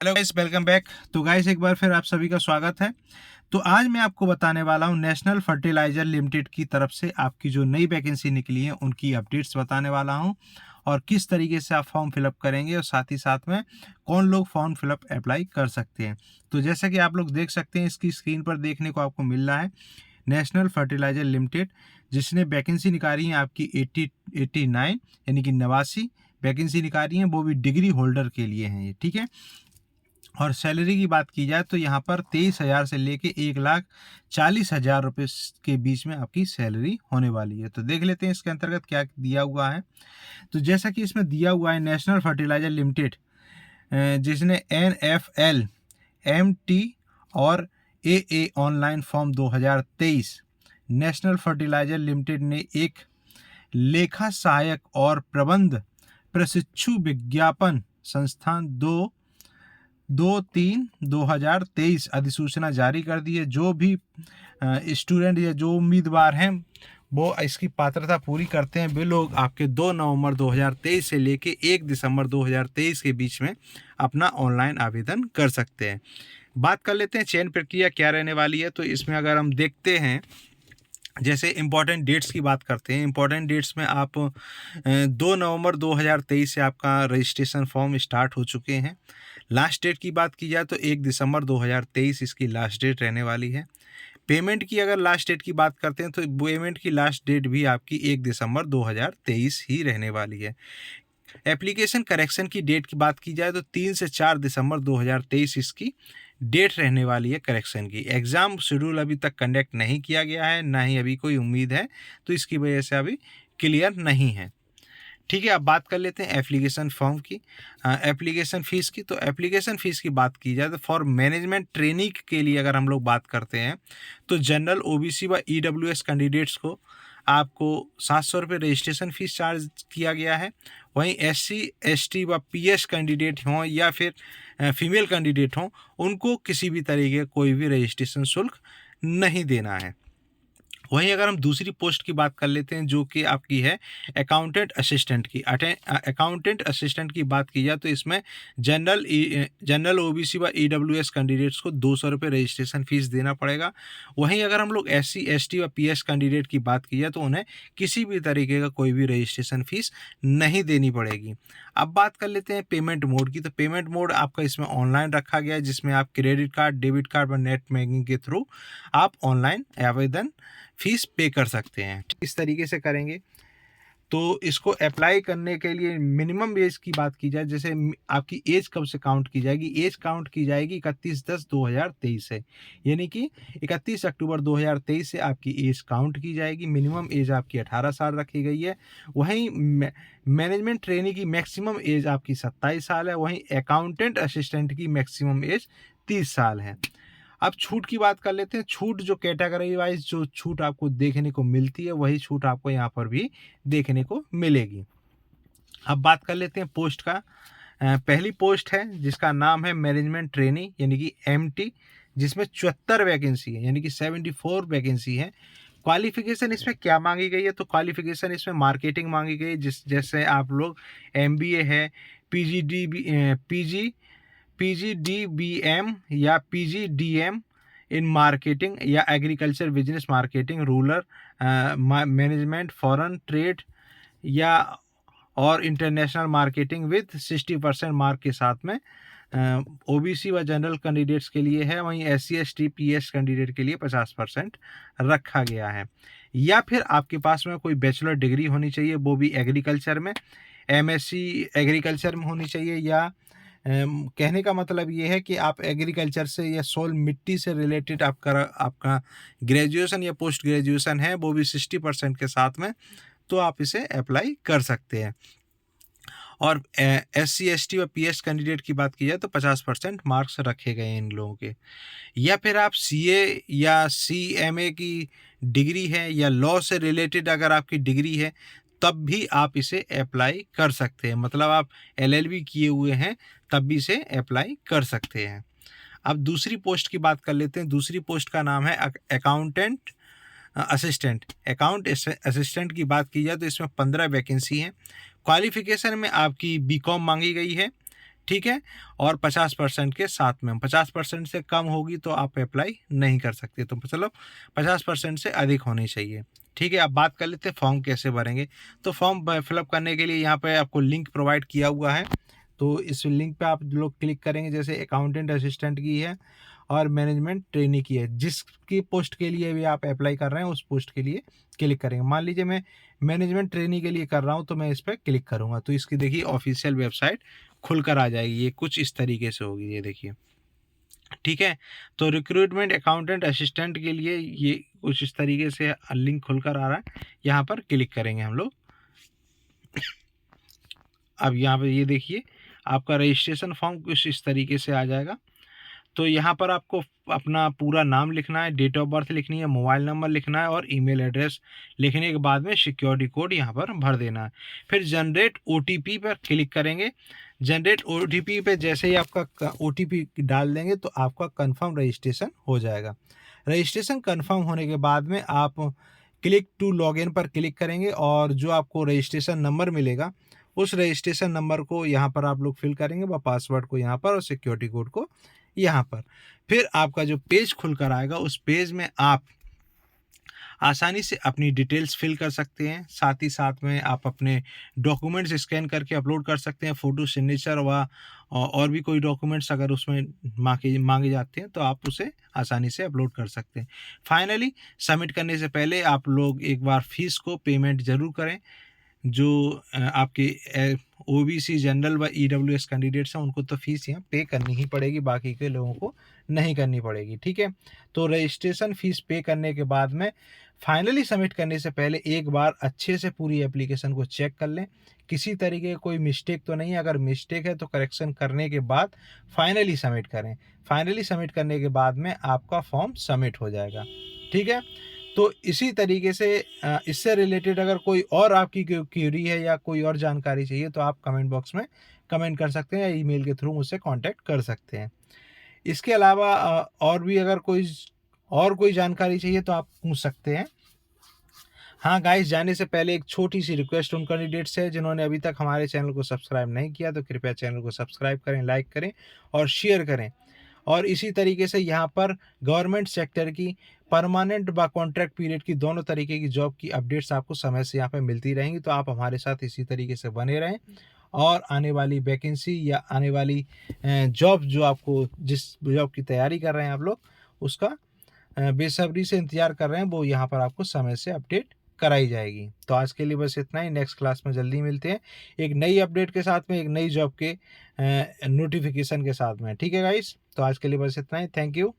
Hello guys, welcome back. तो guys एक बार फिर आप सभी का स्वागत है। तो आज मैं आपको बताने वाला हूं नेशनल फर्टिलाइजर लिमिटेड की तरफ से आपकी जो नई वैकेंसी निकली है उनकी अपडेट्स बताने वाला हूं और किस तरीके से आप फॉर्म फिलअप करेंगे और साथ ही साथ में कौन लोग फॉर्म फिलअप अप्लाई कर सकते हैं। तो जैसा कि आप लोग देख सकते हैं, इसकी स्क्रीन पर देखने को आपको मिल रहा है नेशनल फर्टिलाइजर लिमिटेड, जिसने वैकेंसी निकाली है आपकी 89 यानी कि 89 वैकेंसी निकाली है, वो भी डिग्री होल्डर के लिए हैं ये, ठीक है। और सैलरी की बात की जाए तो यहाँ पर 23,000 से लेके 1,40,000 रुपये के बीच में आपकी सैलरी होने वाली है। तो देख लेते हैं इसके अंतर्गत क्या दिया हुआ है। तो जैसा कि इसमें दिया हुआ है, नेशनल फर्टिलाइजर लिमिटेड जिसने NFL, MT और AA online form 2023, national fertiliser limited ने एक लेखा सहायक और प्रबंध प्रशिक्षु विज्ञापन संस्थान 2/3/2023 अधिसूचना जारी कर दी है। जो भी स्टूडेंट या जो उम्मीदवार हैं वो इसकी पात्रता पूरी करते हैं, वे लोग आपके 2 नवंबर 2023 से लेके 1 दिसंबर 2023 के बीच में अपना ऑनलाइन आवेदन कर सकते हैं। बात कर लेते हैं चयन प्रक्रिया क्या रहने वाली है। तो इसमें अगर हम देखते हैं, जैसे इम्पॉर्टेंट डेट्स की बात करते हैं, इम्पॉर्टेंट डेट्स में आप 2 नवंबर 2023 से आपका रजिस्ट्रेशन फॉर्म स्टार्ट हो चुके हैं। लास्ट डेट की बात की जाए तो 1 दिसंबर 2023 इसकी लास्ट डेट रहने वाली है। पेमेंट की अगर लास्ट डेट की बात करते हैं तो पेमेंट की लास्ट डेट भी आपकी 1 दिसंबर 2023 ही रहने वाली है। एप्लीकेशन करेक्शन की डेट की बात की जाए तो 3 से 4 दिसंबर 2023 इसकी डेट रहने वाली है करेक्शन की। एग्ज़ाम शेड्यूल अभी तक कंडक्ट नहीं किया गया है, ना ही अभी कोई उम्मीद है, तो इसकी वजह से अभी क्लियर नहीं है, ठीक है। अब बात कर लेते हैं एप्लीकेशन फॉर्म की, एप्लीकेशन फ़ीस की। तो एप्लीकेशन फ़ीस की बात की जाए तो फॉर मैनेजमेंट ट्रेनिंग के लिए अगर हम लोग बात करते हैं तो जनरल OBC व EWS कैंडिडेट्स को आपको 700 रुपये रजिस्ट्रेशन फ़ीस चार्ज किया गया है। वहीं SC ST व PS कैंडिडेट हों या फिर फीमेल कैंडिडेट हों, उनको किसी भी तरीके का कोई भी रजिस्ट्रेशन शुल्क नहीं देना है। वहीं अगर हम दूसरी पोस्ट की बात कर लेते हैं जो कि आपकी है अकाउंटेंट असिस्टेंट की। अकाउंटेंट असिस्टेंट की बात की जाए तो इसमें जनरल OBC व EWS कैंडिडेट्स को 200 रुपये रजिस्ट्रेशन फ़ीस देना पड़ेगा। वहीं अगर हम लोग SC ST व PS कैंडिडेट की बात की जाए तो उन्हें किसी भी तरीके का कोई भी रजिस्ट्रेशन फ़ीस नहीं देनी पड़ेगी। अब बात कर लेते हैं पेमेंट मोड की। तो पेमेंट मोड आपका इसमें ऑनलाइन रखा गया है, जिसमें आप क्रेडिट कार्ड, डेबिट कार्ड व नेट बैंकिंग के थ्रू आप ऑनलाइन आवेदन फीस पे कर सकते हैं। इस तरीके से करेंगे तो इसको अप्लाई करने के लिए मिनिमम एज की बात की जाए, जैसे आपकी एज कब से काउंट की जाएगी, एज काउंट की जाएगी 31/10/2023 से, यानी कि 31 अक्टूबर 2023 से आपकी एज काउंट की जाएगी। मिनिमम एज आपकी 18 साल रखी गई है। वहीं मैनेजमेंट ट्रेनी की मैक्सिमम एज आपकी 27 साल है। वहीं अकाउंटेंट असिस्टेंट की मैक्सिमम एज 30 साल है। अब छूट की बात कर लेते हैं। छूट जो कैटेगरी वाइज जो छूट आपको देखने को मिलती है, वही छूट आपको यहाँ पर भी देखने को मिलेगी। अब बात कर लेते हैं पोस्ट का। पहली पोस्ट है जिसका नाम है मैनेजमेंट ट्रेनी यानी कि MT, जिसमें 74 वैकेंसी है, यानी कि 74 वैकेंसी है। क्वालिफिकेशन इसमें क्या मांगी गई है, तो क्वालिफिकेशन इसमें मार्केटिंग मांगी गई है, जैसे आप लोग MBA है, PGDBM या PGDM इन मार्केटिंग या agriculture business marketing, rural management, foreign trade या और इंटरनेशनल मार्केटिंग विद 60% मार्क के साथ में OBC व जनरल कैंडिडेट्स के लिए है। वहीं SC ST PS कैंडिडेट के लिए 50% रखा गया है। या फिर आपके पास में कोई बैचलर डिग्री होनी चाहिए, वो भी एग्रीकल्चर में, MSc एग्रीकल्चर में होनी चाहिए, या कहने का मतलब ये है कि आप एग्रीकल्चर से या सोल मिट्टी से रिलेटेड आपका ग्रेजुएशन या पोस्ट ग्रेजुएशन है, वो भी 60% के साथ में, तो आप इसे अप्लाई कर सकते हैं। और SC ST व PS कैंडिडेट की बात की जाए तो 50% मार्क्स रखे गए हैं इन लोगों के। या फिर आप CA या CMA की डिग्री है या लॉ से रिलेटेड अगर आपकी डिग्री है, तब भी आप इसे अप्लाई कर सकते हैं। मतलब आप LLB किए हुए हैं तब भी इसे अप्लाई कर सकते हैं। अब दूसरी पोस्ट की बात कर लेते हैं। दूसरी पोस्ट का नाम है अकाउंटेंट असिस्टेंट। अकाउंट असिस्टेंट की बात की जाए तो इसमें 15 वैकेंसी हैं। क्वालिफिकेशन में आपकी BCom मांगी गई है, ठीक है। और 50% के साथ में, 50% से कम होगी तो आप अप्लाई नहीं कर सकते, तो चलो 50% से अधिक होनी चाहिए। ठीक है, अब बात कर लेते हैं फॉर्म कैसे भरेंगे। तो फॉर्म फिलअप करने के लिए यहाँ पे आपको लिंक प्रोवाइड किया हुआ है, तो इस लिंक पे आप लोग क्लिक करेंगे। जैसे अकाउंटेंट असिस्टेंट की है और मैनेजमेंट ट्रेनी की है, जिसकी पोस्ट के लिए भी आप अप्लाई कर रहे हैं उस पोस्ट के लिए क्लिक करेंगे। मान लीजिए मैं मैनेजमेंट ट्रेनी के लिए कर रहा हूँ, तो मैं इस पर क्लिक करूँगा, तो इसकी देखिए ऑफिशियल वेबसाइट खुलकर आ जाएगी। ये कुछ इस तरीके से होगी, ये देखिए। ठीक है, तो रिक्रूटमेंट अकाउंटेंट असिस्टेंट के लिए ये कुछ इस तरीके से लिंक खुलकर आ रहा है, यहाँ पर क्लिक करेंगे हम लोग। अब यहाँ पर ये देखिए आपका रजिस्ट्रेशन फॉर्म कुछ इस तरीके से आ जाएगा। तो यहाँ पर आपको अपना पूरा नाम लिखना है, डेट ऑफ बर्थ लिखनी है, मोबाइल नंबर लिखना है और ईमेल एड्रेस लिखने के बाद में सिक्योरिटी कोड यहाँ पर भर देना है। फिर जनरेट ओटीपी पर क्लिक करेंगे। जनरेट ओटीपी पे जैसे ही आपका ओटीपी डाल देंगे तो आपका कंफर्म रजिस्ट्रेशन हो जाएगा। रजिस्ट्रेशन कंफर्म होने के बाद में आप क्लिक टू लॉगिन पर क्लिक करेंगे और जो आपको रजिस्ट्रेशन नंबर मिलेगा उस रजिस्ट्रेशन नंबर को यहाँ पर आप लोग फिल करेंगे, व पासवर्ड को यहाँ पर और सिक्योरिटी कोड को यहाँ पर। फिर आपका जो पेज खुलकर आएगा उस पेज में आप आसानी से अपनी डिटेल्स फिल कर सकते हैं। साथ ही साथ में आप अपने डॉक्यूमेंट्स स्कैन करके अपलोड कर सकते हैं, फ़ोटो, सिग्नेचर व और भी कोई डॉक्यूमेंट्स अगर उसमें मांगे जाते हैं तो आप उसे आसानी से अपलोड कर सकते हैं। फाइनली सबमिट करने से पहले आप लोग एक बार फीस को पेमेंट ज़रूर करें। जो आपके ओबीसी, जनरल व ईडब्ल्यूएस कैंडिडेट्स हैं उनको तो फीस यहाँ पे करनी ही पड़ेगी, बाकी के लोगों को नहीं करनी पड़ेगी। ठीक है, तो रजिस्ट्रेशन फीस पे करने के बाद में फाइनली सबमिट करने से पहले एक बार अच्छे से पूरी एप्लीकेशन को चेक कर लें, किसी तरीके का कोई मिस्टेक तो नहीं है। अगर मिस्टेक है तो करेक्शन करने के बाद फाइनली सबमिट करें। फाइनली सबमिट करने के बाद में आपका फॉर्म सबमिट हो जाएगा। ठीक है, तो इसी तरीके से इससे रिलेटेड अगर कोई और आपकी क्यूरी है या कोई और जानकारी चाहिए तो आप कमेंट बॉक्स में कमेंट कर सकते हैं या ईमेल के थ्रू मुझसे कांटेक्ट कर सकते हैं। इसके अलावा और भी अगर कोई जानकारी चाहिए तो आप पूछ सकते हैं। हाँ गाइस, जाने से पहले एक छोटी सी रिक्वेस्ट उन कैंडिडेट्स है जिन्होंने अभी तक हमारे चैनल को सब्सक्राइब नहीं किया, तो कृपया चैनल को सब्सक्राइब करें, लाइक करें और शेयर करें। और इसी तरीके से यहाँ पर गवर्नमेंट सेक्टर की परमानेंट व कॉन्ट्रैक्ट पीरियड की दोनों तरीके की जॉब की अपडेट्स आपको समय से यहाँ पे मिलती रहेंगी, तो आप हमारे साथ इसी तरीके से बने रहें और आने वाली वैकेंसी या आने वाली जॉब जो आपको जिस जॉब की तैयारी कर रहे हैं आप लोग उसका बेसब्री से इंतजार कर रहे हैं, वो यहाँ पर आपको समय से अपडेट कराई जाएगी। तो आज के लिए बस इतना ही, नेक्स्ट क्लास में जल्दी मिलते हैं एक नई अपडेट के साथ में, एक नई जॉब के नोटिफिकेशन के साथ में। ठीक है गाइस, तो आज के लिए बस इतना ही, थैंक यू।